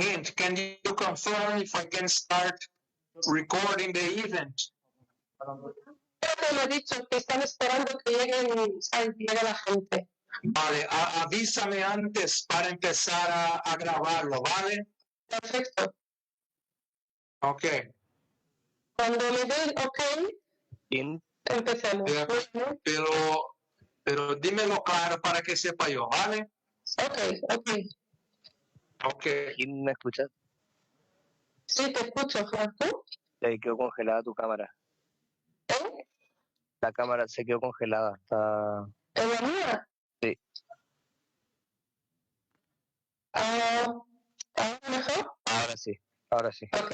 Hind, can you confirm if I can start recording the event? Me ha dicho que están esperando que llegue la gente. Vale, avísame antes para empezar a grabarlo, ¿vale? Perfecto. Ok. Cuando me den OK, empecemos. Pero dímelo claro para que sepa yo, ¿vale? Ok. Hind, ¿me escuchas? Sí, te escucho, Franco. Se quedó congelada tu cámara. ¿Eh? La cámara se quedó congelada. Está... ¿En la mía? Sí. ¿Ahora mejor? Ahora sí, ahora sí. Ok.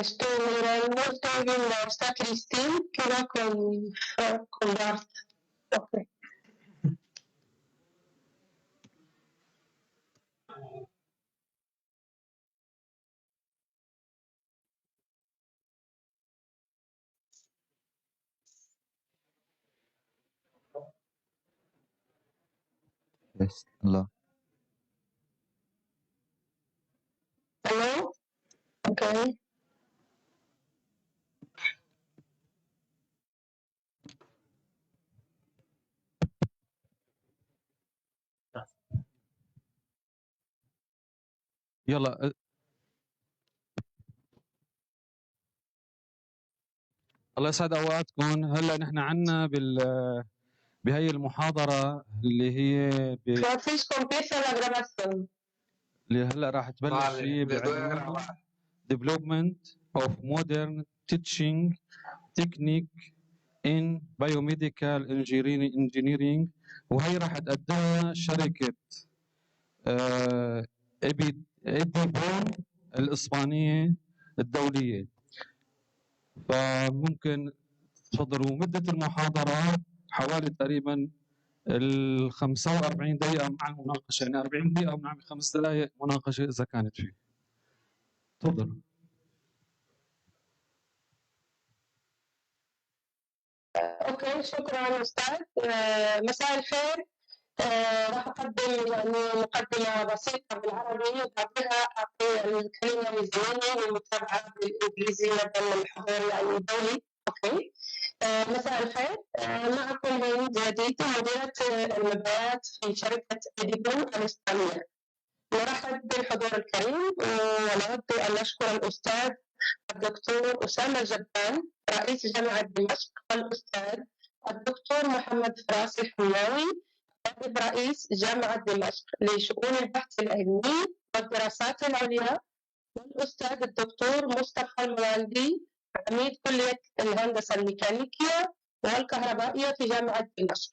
Estoy mirando, estoy viendo, está Cristín, que va con Bart. Ok. Yes, hello. Hello? Okay. يلا الله يسعد اوقاتكم. هلا نحن عنا بهي المحاضرة اللي هي Francisco, empieza la grabación. اللي هلا راح تبلش فيه بعنوان Development of Modern Teaching Technique in Biomedical Engineering، وهي راح تقدمها شركة إيديبون الإسبانية الدولية. فممكن تفضلوا. مدة المحاضرة حوالي تقريبا 45 دقيقة مع المناقشة، يعني 40 دقيقة مع 5 دقائق مناقشة إذا كانت فيه. تفضلوا. اوكي، شكرا استاذ. مساء الخير. راح اقدم يعني مقدمه بسيطه بالعربي وبعدها اعطي الكلمه للزميلي للمتابعه بالانجليزي بدل الحضور يعني الدولي. اوكي. مساء الخير. معكم هند جديد، مديره المبيعات في شركه إيديبون الاسبانيه. نرحب بالحضور الكريم ونود ان نشكر الاستاذ الدكتور أسامة الجبان رئيس جامعة دمشق، والأستاذ الدكتور محمد فراس الحماوي نائب رئيس جامعة دمشق لشؤون البحث العلمي والدراسات العليا، والأستاذ الدكتور مصطفى الموالدي عميد كلية الهندسة الميكانيكية والكهربائية في جامعة دمشق،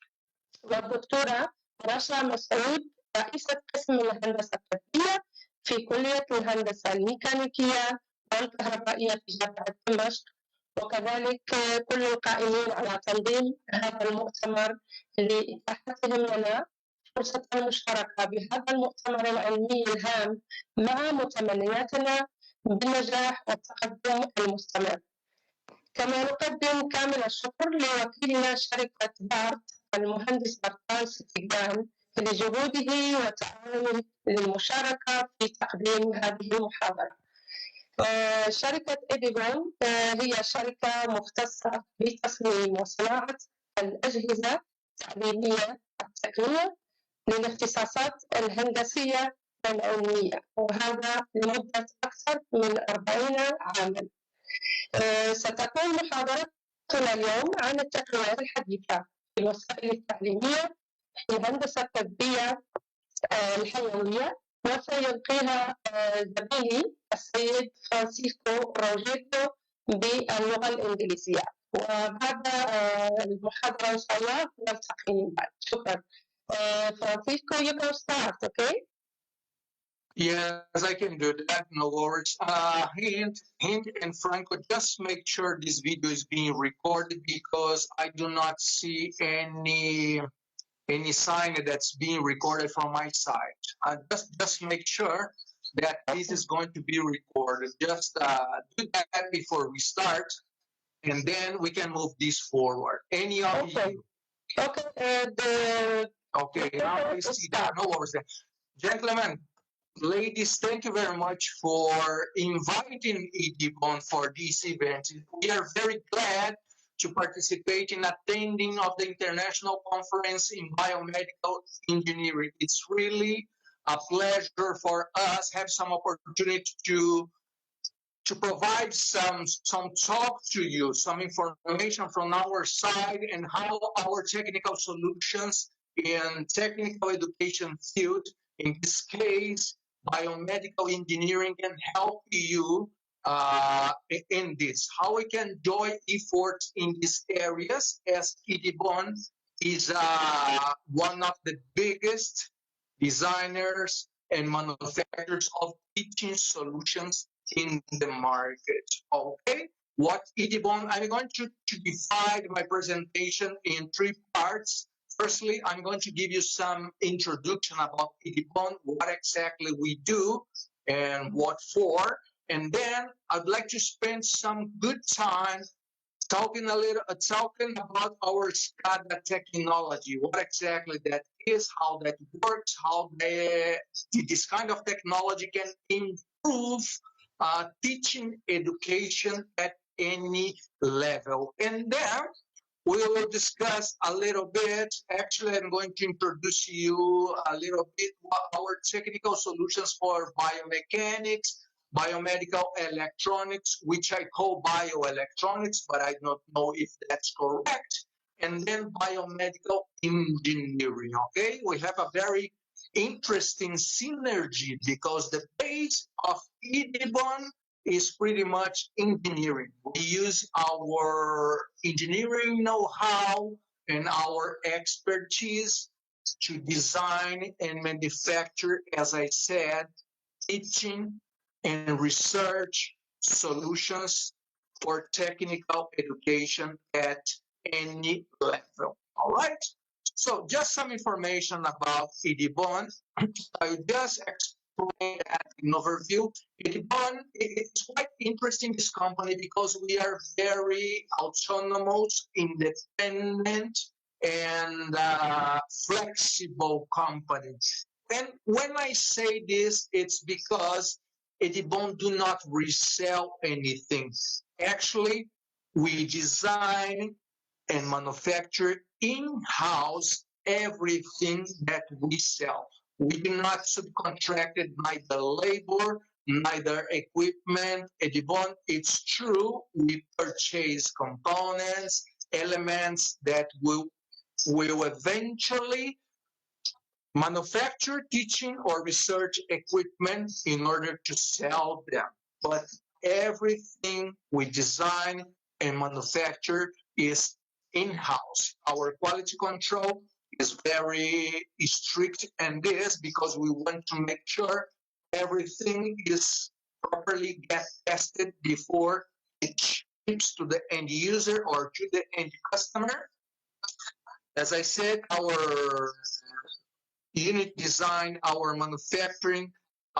والدكتورة رشا مسعود رئيسة قسم الهندسة الطبية في كلية الهندسة الميكانيكية والكهربائية في جامعة دمشق، وكذلك كل القائمين على تنظيم هذا المؤتمر لإتاحتهم لنا فرصة المشاركة بهذا المؤتمر العلمي الهام مع متمنياتنا بالنجاح والتقدم المستمر. كما نقدم كامل الشكر لوكيلنا شركة بارت المهندس برتان ستيغان لجهوده وتعاونه للمشاركة في تقديم هذه المحاضرة. شركة إيديبون هي شركة مختصة بتصميم وصناعة الأجهزة التعليمية التقنية للاختصاصات الهندسية والعلمية، وهذا لمدة أكثر من 40 عاماً. ستكون محاضرتنا اليوم عن التقنيات الحديثة في الوسائل التعليمية في الهندسة الطبية الحيوية، وسيلقيها زميلي السيد فرانسيسكو روجيريو باللغة الإنجليزية، وبعد المحاضرة إن شاء الله نلتقي من بعد. شكرا. Francisco, you can start, okay? Yes, I can do that. No worries. Hind and Franco, just make sure this video is being recorded because I do not see any sign that's being recorded from my side. Just make sure that this is going to be recorded. Just do that before we start, and then we can move this forward. Any of you Okay, Okay, now I see that. No worries. Gentlemen, ladies, thank you very much for inviting EDBON for this event. We are very glad to participate in attending of the International Conference in Biomedical Engineering. It's really a pleasure for us have some opportunity to provide some talk to you, some information from our side and how our technical solutions in technical education field, in this case, biomedical engineering, can help you in this. How we can join efforts in these areas, as EDBON is one of the biggest designers and manufacturers of teaching solutions in the market. Okay, what EDBON? I'm going to divide my presentation in three parts. Firstly, I'm going to give you some introduction about EDBON, what exactly we do and what for. And then I'd like to spend some good time talking about our SCADA technology, what exactly that is, how that works, how this kind of technology can improve teaching education at any level. And then we will discuss a little bit. Actually, I'm going to introduce you a little bit our technical solutions for biomechanics, biomedical electronics, which I call bioelectronics, but I don't know if that's correct. And then biomedical engineering, okay? We have a very interesting synergy because the base of EDBON is pretty much engineering. We use our engineering know-how and our expertise to design and manufacture, as I said, teaching and research solutions for technical education at any level. All right? So just some information about EDBON. I just explained that in overview. EDBON, it's quite interesting, this company, because we are very autonomous, independent, and flexible company. And when I say this, it's because EDBON do not resell anything. Actually, we design and manufacture in-house everything that we sell. We do not subcontract it, neither labor, neither equipment. EDBON, it's true, we purchase components, elements that will eventually manufacture, teaching, or research equipment in order to sell them. But everything we design and manufacture is in-house. Our quality control is very strict in this because we want to make sure everything is properly get tested before it ships to the end user or to the end customer. As I said, our unit design, our manufacturing,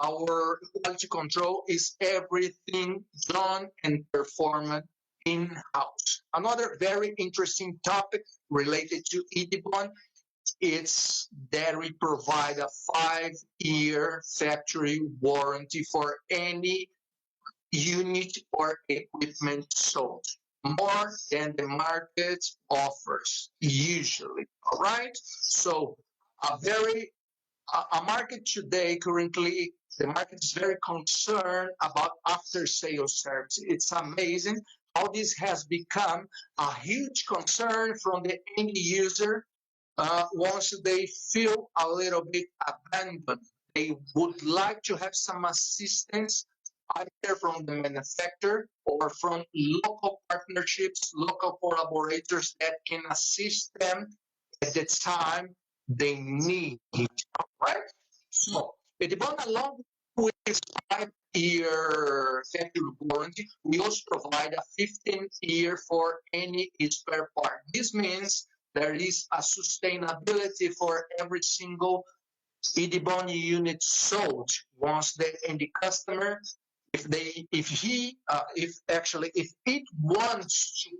our quality control is everything done and performed in-house. Another very interesting topic related to EDBON is that we provide a 5-year factory warranty for any unit or equipment sold, more than the market offers usually. All right, so a market today, currently, the market is very concerned about after-sales service. It's amazing how this has become a huge concern from the end user once they feel a little bit abandoned. They would like to have some assistance either from the manufacturer or from local partnerships, local collaborators that can assist them at the time they need it, right? So, EDBON, along with this 5-year factory warranty, we also provide a 15-year for any spare part. This means there is a sustainability for every single EDBON unit sold once the end customer, if it wants to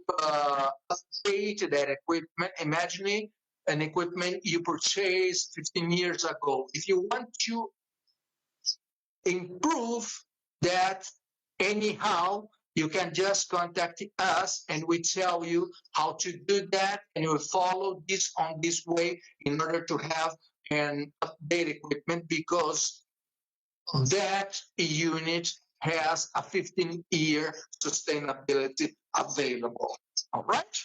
update that equipment, imagine an equipment you purchased 15 years ago. If you want to improve that anyhow, you can just contact us and we tell you how to do that, and you will follow this on this way in order to have an updated equipment, because that unit has a 15-year sustainability available. All right?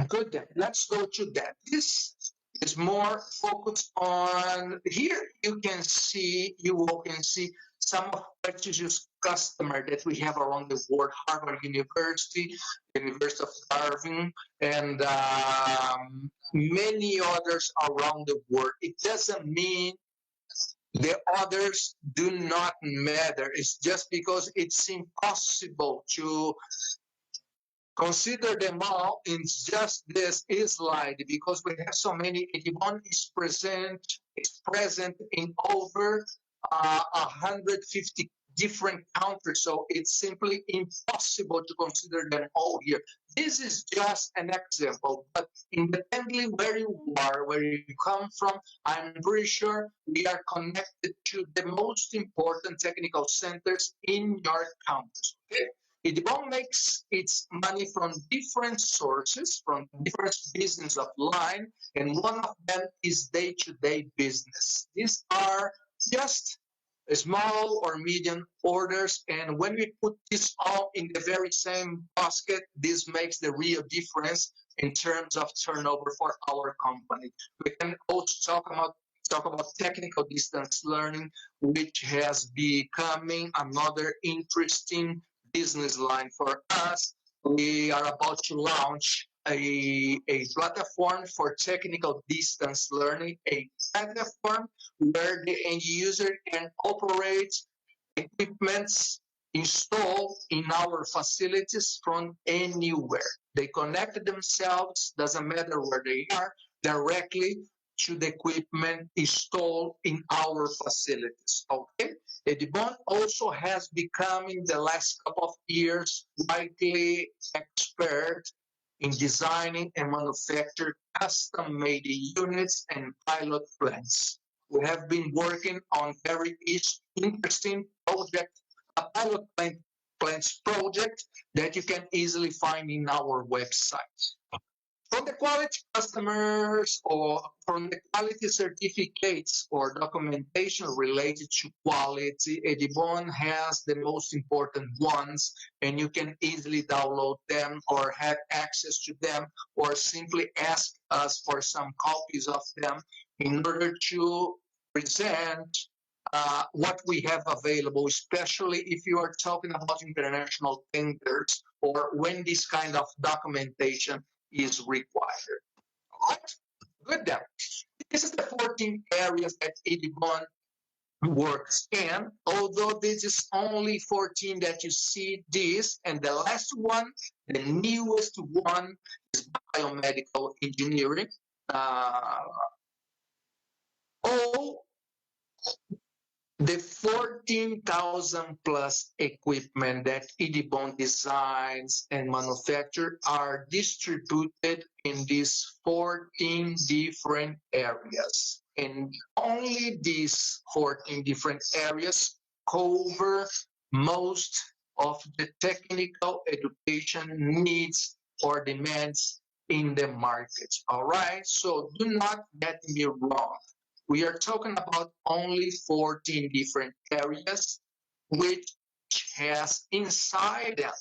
Good then. Let's go to that. This is more focused on here. You can see some of the prestigious customers that we have around the world: Harvard University, University of Darwin, and many others around the world. It doesn't mean the others do not matter. It's just because it's impossible to consider them all in just this slide, because we have so many. Edimon is present in over 150 different countries, so it's simply impossible to consider them all here. This is just an example, but independently where you are, where you come from, I'm pretty sure we are connected to the most important technical centers in your campus. Okay? Edimon makes its money from different sources, from different business of line, and one of them is day-to-day business. These are just small or medium orders, and when we put this all in the very same basket, this makes the real difference in terms of turnover for our company. We can also talk about technical distance learning, which has becoming another interesting business line for us. We are about to launch a platform for technical distance learning, a platform where the end user can operate equipments installed in our facilities from anywhere. They connect themselves, doesn't matter where they are, directly to the equipment installed in our facilities. Okay? Edimon also has become in the last couple of years widely expert in designing and manufacturing custom-made units and pilot plants. We have been working on very interesting project, a pilot plants project that you can easily find in our website. From the quality customers or from the quality certificates or documentation related to quality, Edimon has the most important ones, and you can easily download them or have access to them, or simply ask us for some copies of them in order to present what we have available, especially if you are talking about international tenders or when this kind of documentation is required. All right? Good then. This is the 14 areas that Edimon works in. Although this is only 14 that you see this, and the last one, the newest one, is biomedical engineering. All the 14,000 plus equipment that Edimon designs and manufactures are distributed in these 14 different areas. And only these 14 different areas cover most of the technical education needs or demands in the market. All right, so do not get me wrong. We are talking about only 14 different areas, which has inside them.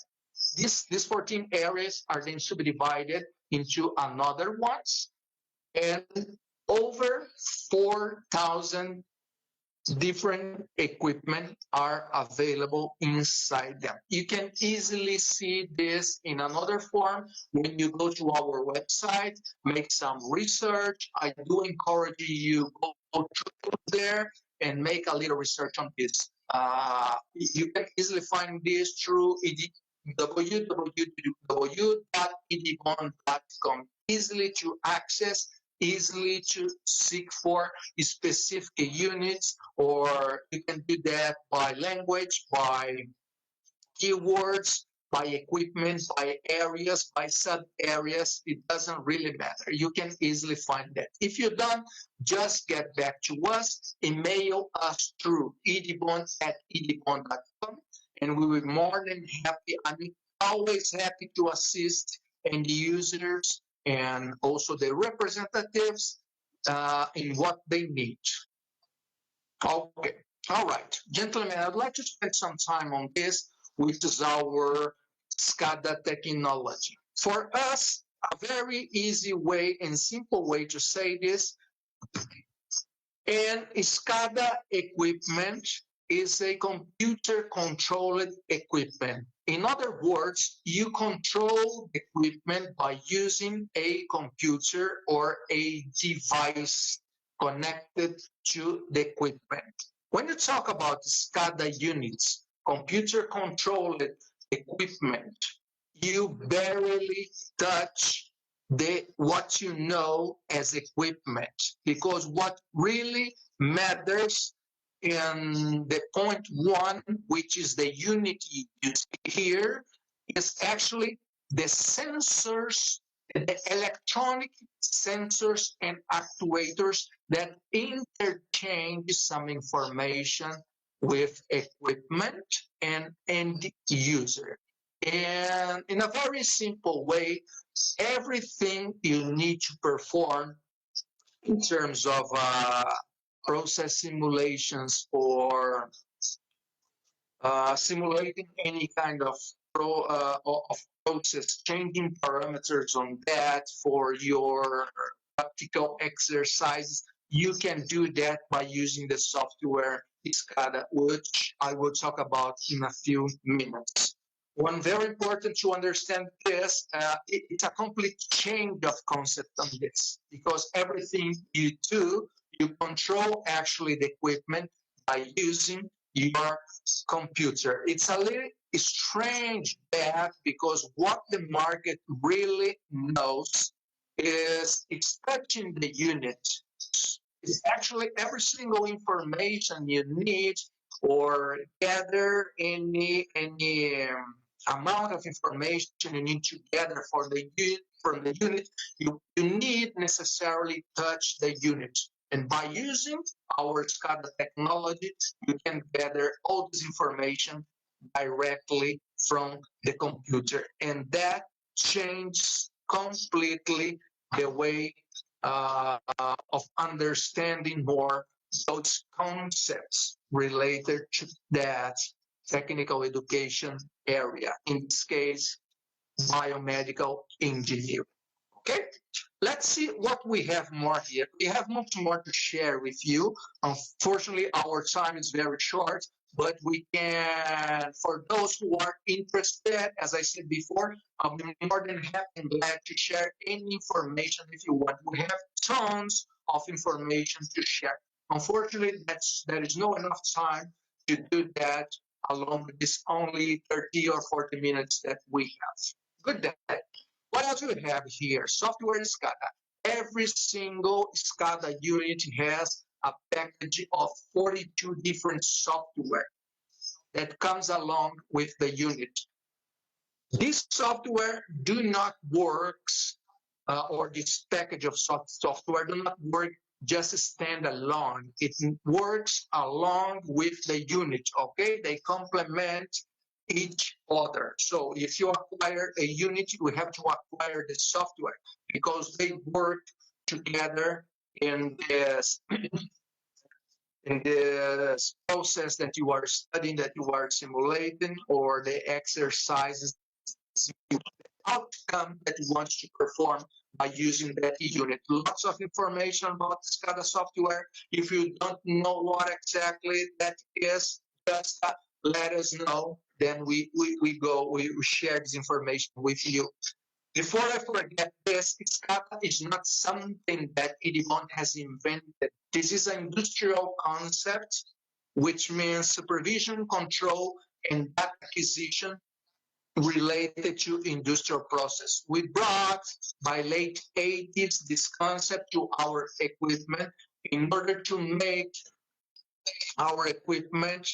These 14 areas are then subdivided into another ones, and over 4,000 different equipment are available inside them. You can easily see this in another form when you go to our website, make some research. I do encourage you go there and make a little research on this. You can easily find this through www.edimon.com, easily to access, easily to seek for specific units, or you can do that by language, by keywords, by equipment, by areas, by sub-areas. It doesn't really matter. You can easily find that. If you don't, just get back to us, email us through edibond@edibond.com, and we will be more than happy. I'm always happy to assist end users and also the representatives in what they need. Okay, all right, gentlemen, I'd like to spend some time on this, which is our SCADA technology. For us, a very easy way and simple way to say this, and SCADA equipment is a computer-controlled equipment. In other words, you control the equipment by using a computer or a device connected to the equipment. When you talk about SCADA units, computer-controlled equipment, you barely touch what you know as equipment, because what really matters in the point one, which is the unit you see here, is actually the sensors, the electronic sensors and actuators that interchange some information with equipment and end user. And in a very simple way, everything you need to perform in terms of process simulations or simulating any kind of process, changing parameters on that for your practical exercises, you can do that by using the software SCADA, which I will talk about in a few minutes. One very important to understand this, it's a complete change of concept on this, because everything you do, you control actually the equipment by using your computer. It's a little strange that, because what the market really knows is it's touching the unit. It's actually every single information you need or gather any amount of information you need to gather for the unit, from the unit, you need necessarily touch the unit. And by using our SCADA technology, you can gather all this information directly from the computer. And that changes completely the way of understanding more those concepts related to that technical education area, in this case, biomedical engineering. Okay, let's see what we have more here. We have much more to share with you. Unfortunately, our time is very short, but we can, for those who are interested, as I said before, I'll be more than happy and glad to share any information if you want. We have tons of information to share. Unfortunately, there is no enough time to do that along with this only 30 or 40 minutes that we have. Good day. What else do we have here? Software SCADA. Every single SCADA unit has a package of 42 different software that comes along with the unit. This software do not works, or this package of software do not work just stand alone. It works along with the unit, okay? They complement each other. So if you acquire a unit, you have to acquire the software, because they work together in this process that you are studying, that you are simulating, or the exercises, the outcome that you want to perform by using that unit. Lots of information about the SCADA software. If you don't know what exactly that is, just let us know. Then we share this information with you. Before I forget this, SCADA is not something that Edibond has invented. This is an industrial concept, which means supervision, control, and data acquisition related to industrial process. We brought by late 80s this concept to our equipment in order to make our equipment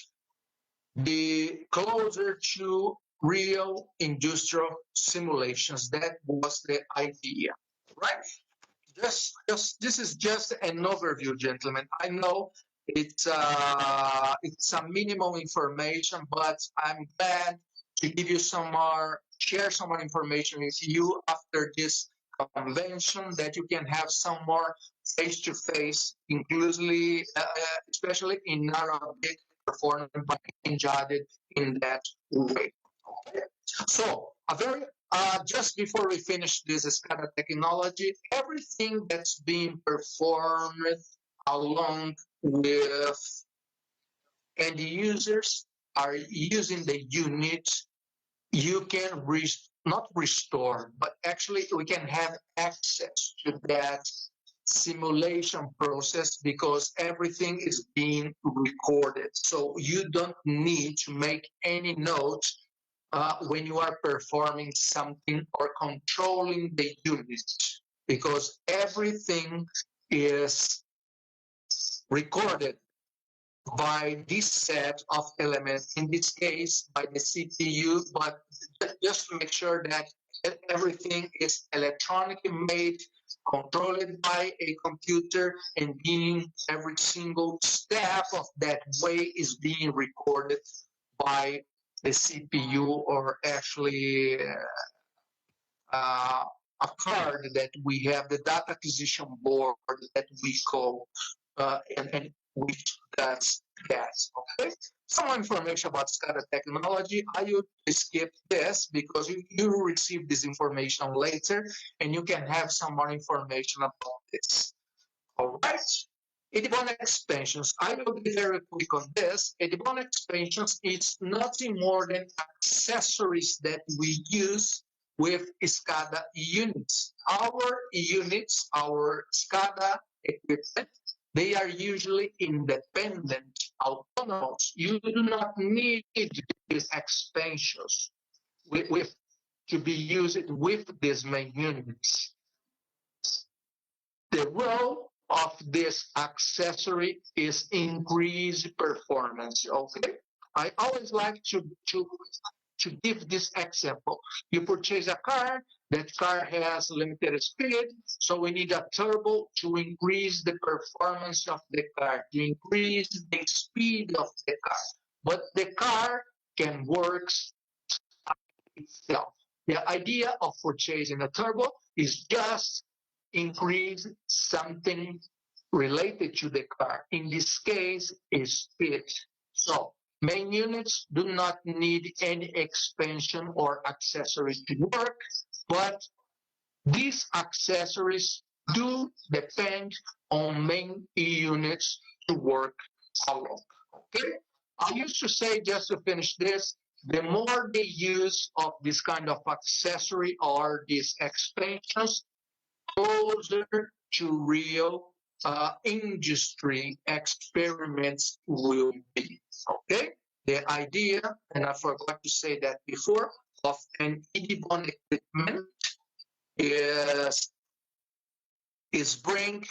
be closer to real industrial simulations. That was the idea, right? Just this is just an overview, gentlemen. I know it's a minimum information, but I'm glad to give you some more, share some more information with you after this convention, that you can have some more face-to-face, inclusively, especially in Arabic, performed by Jadid in that way. Okay. So a very just before we finish this SCADA technology, everything that's being performed along with end users are using the unit. You can not restore, but actually we can have access to that simulation process because everything is being recorded. So you don't need to make any notes when you are performing something or controlling the unit, because everything is recorded by this set of elements, in this case by the CPU, but just to make sure that everything is electronically made, controlled by a computer, and being every single step of that way is being recorded by the CPU, or actually a card that we have, the data acquisition board that we call, and which does that. Okay. Some information about SCADA technology. I would skip this because you will receive this information later, and you can have some more information about this. All right. Edibon expansions. I will be very quick on this. Edibon expansions is nothing more than accessories that we use with SCADA units. Our units, our SCADA equipment, they are usually independent, autonomous. You do not need these expansions to be used with these main units. The role of this accessory is increase performance. Okay, I always like to give this example. You purchase a car, that car has limited speed, so we need a turbo to increase the performance of the car, to increase the speed of the car. But the car can work itself. The idea of purchasing a turbo is just increase something related to the car. In this case, is speed. So main units do not need any expansion or accessories to work, but these accessories do depend on main units to work along. Okay? I used to say, just to finish this, the more the use of this kind of accessory or these expansions, closer to real industry experiments will be. Okay? The idea, and I forgot to say that before, of an Edibon equipment is bring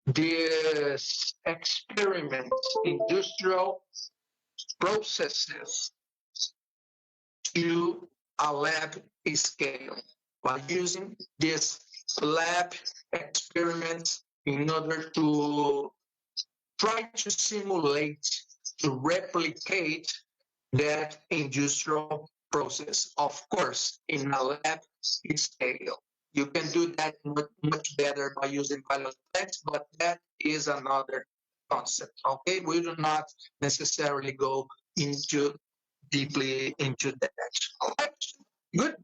this experiment, industrial processes to a lab scale by using this lab experiments in order to try to simulate, to replicate that industrial process. Of course, in a lab scale. You can do that much better by using pilot plants, but that is another concept. Okay, we do not necessarily go deeply into that. All right, good.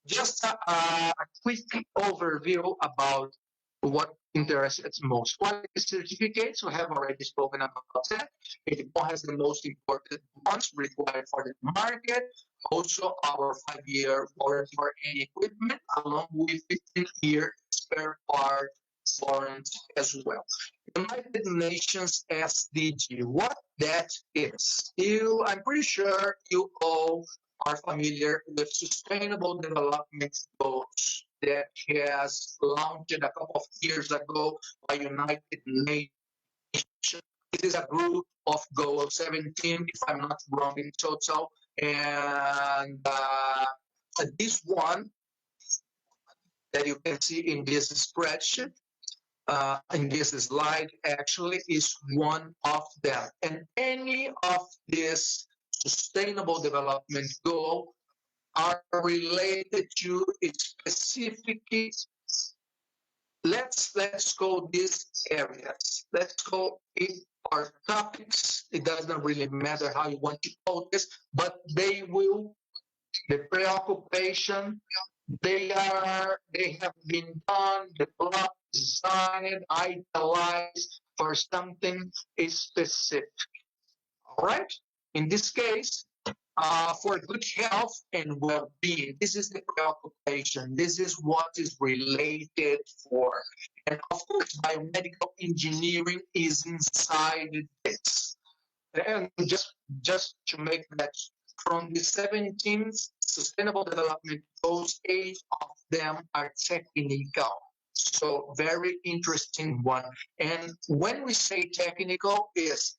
Just a quick overview about what interests us most. Quality certificates, we have already spoken about that. It has the most important ones required for the market. Also, our 5-year warranty for any equipment, along with 15-year spare part warranty as well. United Nations SDG, what that is. I'm pretty sure you all are familiar with Sustainable Development Goals that has launched a couple of years ago by United Nations. It is a group of goals, 17, if I'm not wrong, in total, And this one that you can see in this spreadsheet, in this slide, actually is one of them. And any of these sustainable development goals are related to a specific, let's call these areas. Let's call it our topics. It doesn't really matter how you want to call this, but they will, the preoccupation, they have been done, developed, designed, idealized for something specific. All right. In this case, for good health and well-being, this is the preoccupation. This is what is related for. And of course, biomedical engineering is inside this. And just to make that, from the 17th Sustainable Development Goals, 8 of them are technical. So very interesting one. And when we say technical, is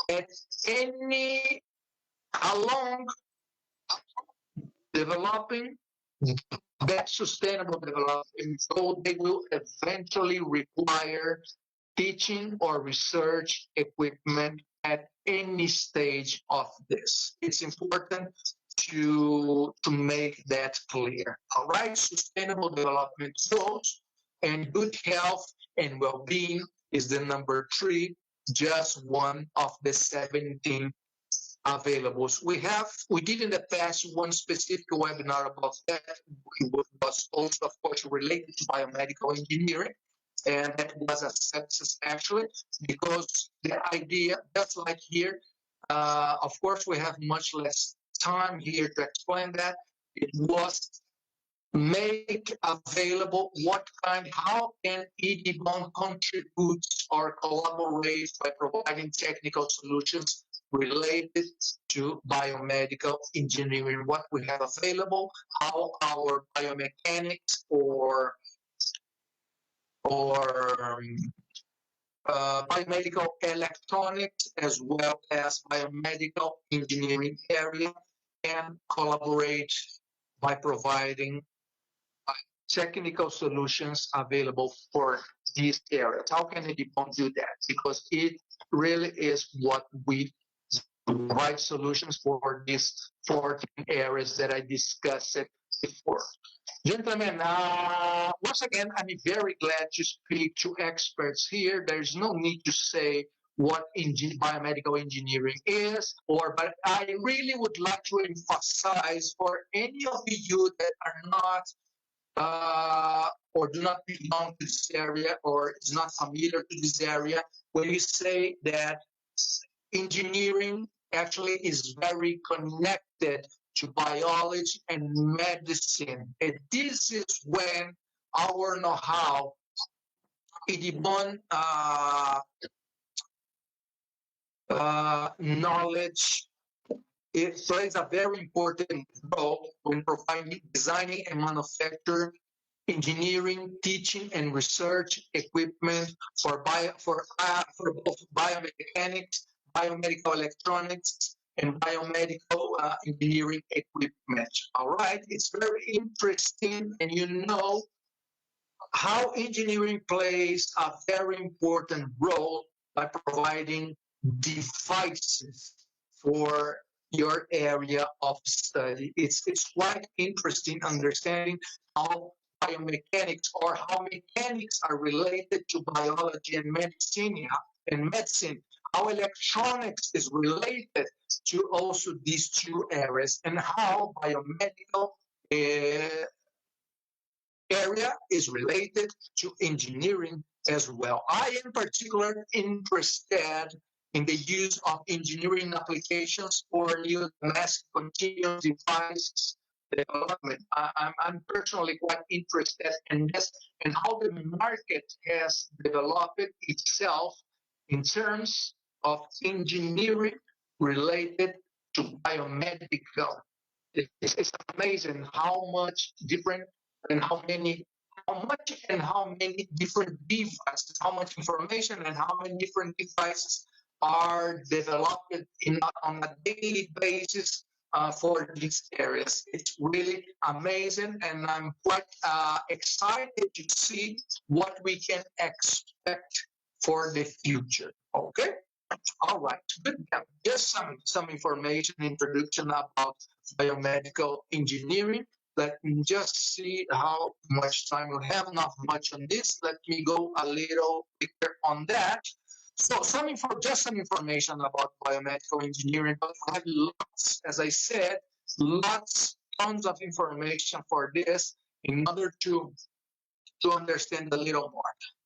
at any along developing that sustainable development goal, they will eventually require teaching or research equipment at any stage of this. It's important to make that clear. All right, sustainable development goals and good health and well-being is the number 3, just one of the 17 available. We did in the past one specific webinar about that. It was also, of course, related to biomedical engineering, and that was a success actually, because the idea, just like here, of course, we have much less time here to explain that. It was make available how can EDBON contribute or collaborate by providing technical solutions related to biomedical engineering, what we have available, how our biomechanics or biomedical electronics as well as biomedical engineering area can collaborate by providing technical solutions available for these areas. How can EDBON do that? Because it really is what we provide solutions for these 14 areas that I discussed before. Gentlemen, once again, I'm very glad to speak to experts here. There's no need to say what biomedical engineering is, but I really would like to emphasize for any of you that are not or do not belong to this area or is not familiar to this area, when you say that engineering actually is very connected to biology and medicine. And this is when our know-how, EDBON knowledge, it plays a very important role when providing, designing and manufacturing engineering, teaching, and research equipment for both biomechanics, biomedical electronics, and biomedical engineering equipment. All right, it's very interesting, and you know how engineering plays a very important role by providing devices for your area of study. It's quite interesting understanding how biomechanics or how mechanics are related to biology and medicine, how electronics is related to also these two areas, and how biomedical area is related to engineering as well. I am particularly interested in the use of engineering applications for new domestic continuous devices development. I'm personally quite interested in this and how the market has developed itself in terms of engineering related to biomedical. It's amazing how much different and how many different devices, how much information and how many different devices are developed on a daily basis for these areas. It's really amazing, and I'm quite excited to see what we can expect for the future. Okay. All right, good. Yeah, just some information, introduction about biomedical engineering. Let me just see how much time we have. Not much on this. Let me go a little quicker on that. So just some information about biomedical engineering. But I have lots, as I said, tons of information for this in order to understand a little more.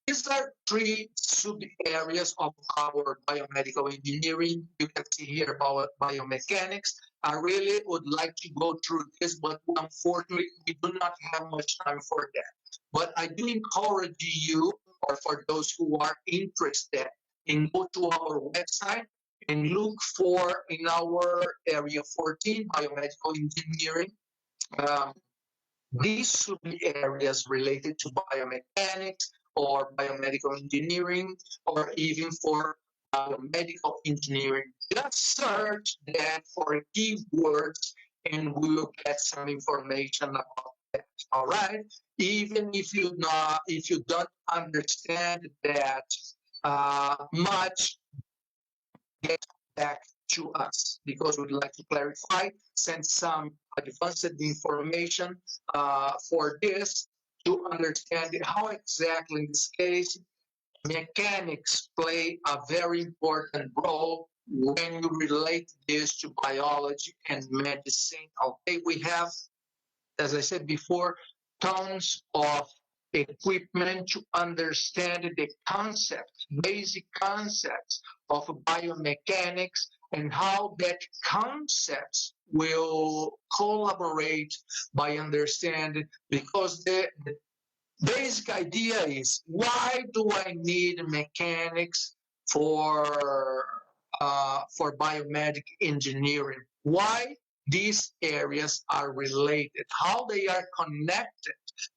These are three sub areas of our biomedical engineering. You can see here about biomechanics. I really would like to go through this, but unfortunately, we do not have much time for that. But I do encourage you, or for those who are interested, in go to our website and look for in our area 14, biomedical engineering. These should be areas related to biomechanics or biomedical engineering, or even for biomedical engineering. Just search that for keywords and we will get some information about that. All right. Even if you don't understand that much, get back to us, because we'd like to clarify, send some advanced information for this to understand how exactly in this case mechanics play a very important role when you relate this to biology and medicine. Okay, we have, as I said before, tons of equipment to understand the concepts, basic concepts of biomechanics, and how that concepts will collaborate by understanding, because the basic idea is, why do I need mechanics for biomedical engineering? Why these areas are related, how they are connected?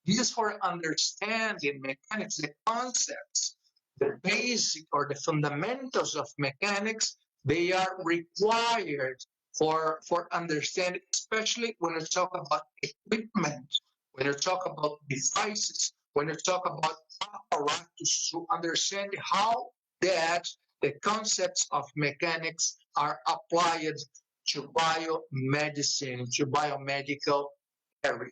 This is for understanding mechanics, the concepts, the basic or the fundamentals of mechanics. They are required for understanding, especially when we talk about equipment, when you talk about devices, when you talk about apparatus, to understand how that the concepts of mechanics are applied to biomedicine, to biomedical area.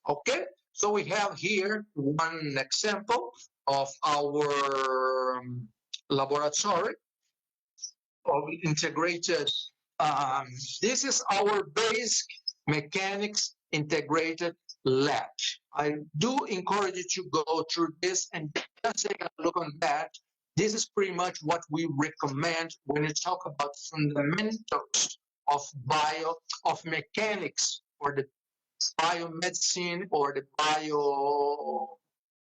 Okay, so we have here one example of our laboratory of integrated. This is our basic mechanics integrated lab. I do encourage you to go through this and just take a look on that. This is pretty much what we recommend when you talk about fundamentals of mechanics, or the biomedicine, or the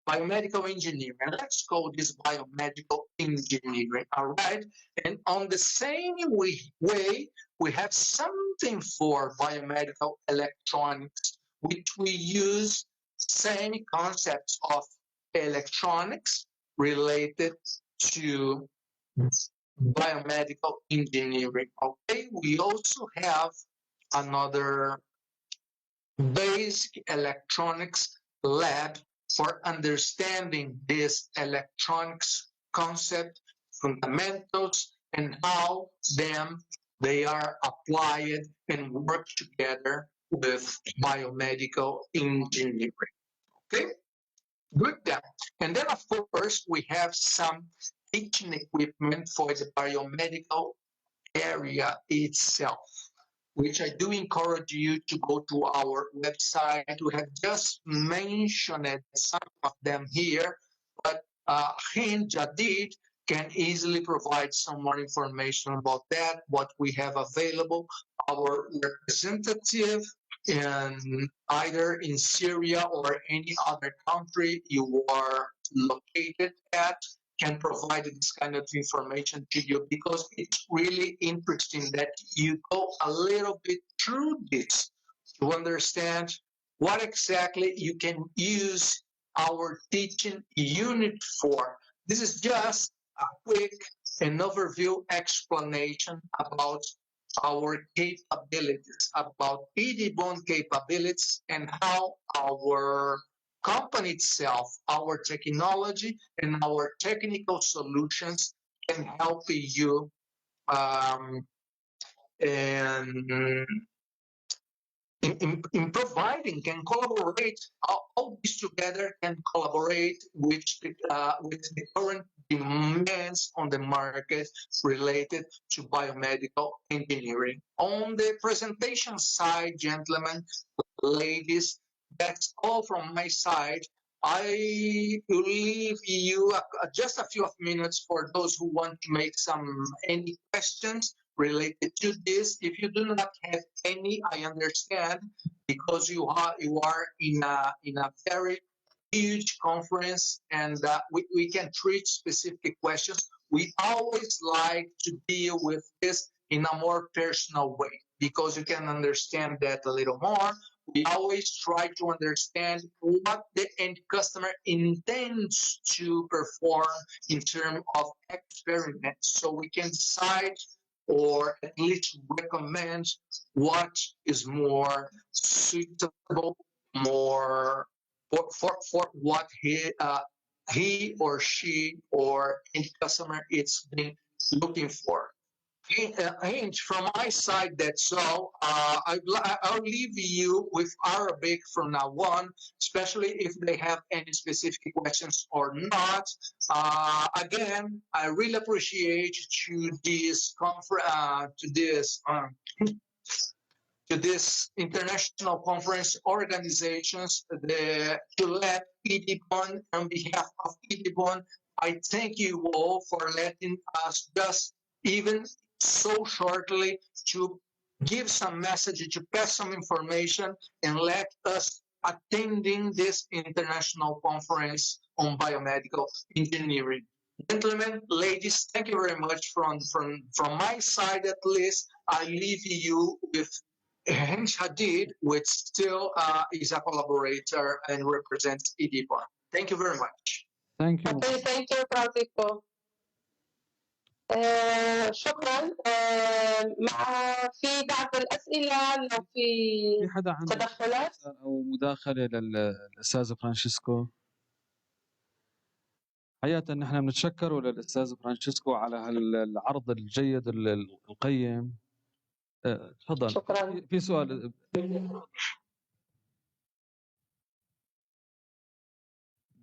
biomedical engineering. And let's call this biomedical engineering, all right? And on the same way, we have something for biomedical electronics, which we use same concepts of electronics related to biomedical engineering. Okay, we also have another basic electronics lab for understanding this electronics concept, fundamentals, and how they are applied and work together with biomedical engineering. Okay, good then. And then, of course, we have some teaching equipment for the biomedical area itself, which I do encourage you to go to our website. We have just mentioned some of them here, but Hind Jadid can easily provide some more information about that, what we have available. Our representative either in Syria or any other country you are located at can provide this kind of information to you, because it's really interesting that you go a little bit through this to understand what exactly you can use our teaching unit for. This is just a quick and overview explanation about our capabilities, about bond capabilities, and how our company itself, our technology, and our technical solutions can help you and in providing, can collaborate, all these together can collaborate with the current demands on the market related to biomedical engineering. On the presentation side, gentlemen, ladies, that's all from my side. I will leave you just a few minutes for those who want to make any questions related to this. If you do not have any, I understand, because you are in a very huge conference, and we can treat specific questions. We always like to deal with this in a more personal way, because you can understand that a little more. We always try to understand what the end customer intends to perform in terms of experiments, so we can decide or at least recommend what is more suitable, more for what he or she or any customer is looking for. Hind, from my side, that's all. I'll leave you with Arabic from now on, especially if they have any specific questions or not. Again, I really appreciate to this to this international conference organizations to let EDBON, on behalf of EDBON, I thank you all for letting us just even so shortly to give some message, to pass some information, and let us attending this international conference on biomedical engineering. Gentlemen, ladies, thank you very much from my side at least. I leave you with Hind Hadid, which still is a collaborator and represents EDBON. Thank you very much. Thank you. Okay, thank you, Francisco. شكرا. في بعض الأسئلة لو في حدا عنده تدخلات أو مداخلة للأستاذ فرانشيسكو؟ حقيقة نحن بنتشكر للأستاذ فرانشيسكو على هالعرض الجيد القيم. تفضل. شكرا. في سؤال.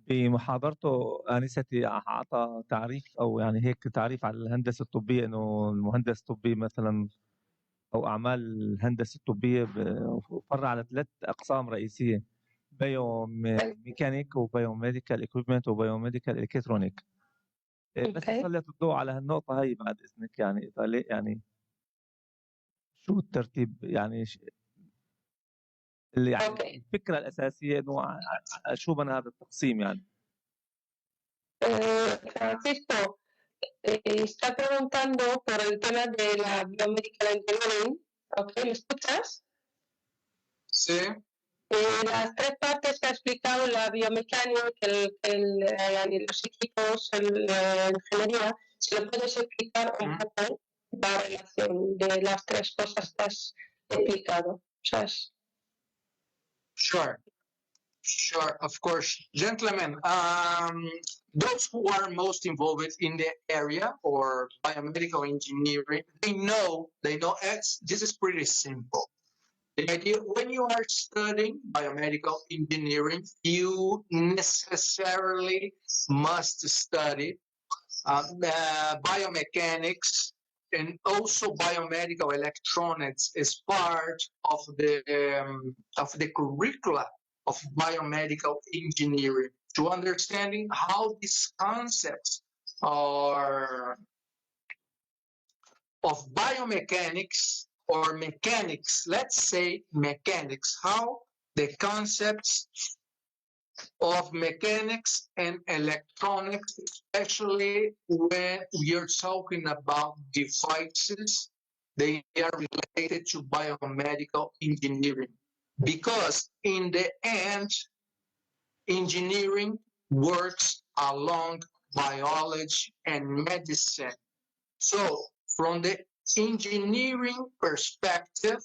بمحاضرته آنستي أعطى تعريف أو يعني هيك تعريف على الهندسة الطبية، إنه المهندس الطبي مثلا أو أعمال الهندسة الطبية فرع على 3 أقسام رئيسية: بايو ميكانيك وبايوميديكال إكويبمنت وبايوميديكال إلكترونيك. بس سلط الضوء على هالنقطة هاي بعد إذنك، يعني يعني شو الترتيب، يعني الفكرة الأساسية إنه شو من هذا التقسيم يعني. Francisco, está preguntando por el tema de la biomedical engineering. ¿Ok? ¿Me escuchas? Sí. Las 3 partes que ha explicado, la biomecánica, los equipos, la ingeniería, si lo puedes explicar un poco la relación de las 3 cosas que has explicado. ¿Sabes? Sure, of course. Gentlemen, those who are most involved in the area or biomedical engineering, they know this is pretty simple. The idea, when you are studying biomedical engineering, you necessarily must study biomechanics, and also biomedical electronics is part of the curricula of biomedical engineering, to understanding how these concepts are of biomechanics or mechanics, let's say mechanics, how the concepts of mechanics and electronics, especially when you're talking about devices, they are related to biomedical engineering. Because in the end, engineering works along biology and medicine. So from the engineering perspective,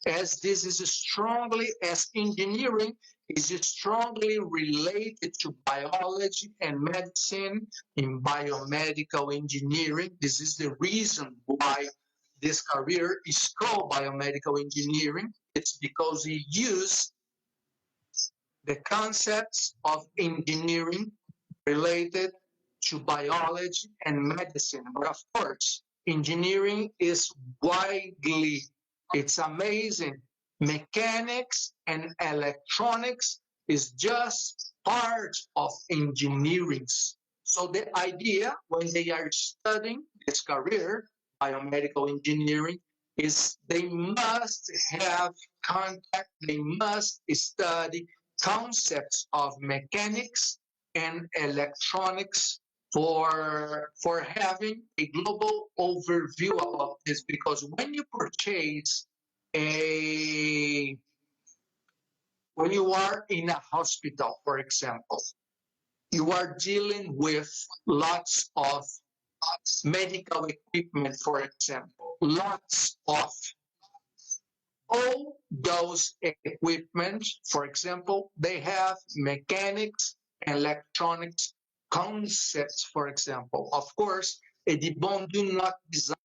as this is strongly, as engineering is strongly related to biology and medicine in biomedical engineering. This is the reason why this career is called biomedical engineering. It's because he used the concepts of engineering related to biology and medicine. But of course, engineering is widely, it's amazing. Mechanics and electronics is just part of engineering. So the idea when they are studying this career, biomedical engineering, is they must have contact, they must study concepts of mechanics and electronics for having a global overview about this, because when you purchase when you are in a hospital, for example, you are dealing with lots of medical equipment, for example, lots of all those equipment, for example, they have mechanics, electronics concepts, for example. Of course, Edibon do not design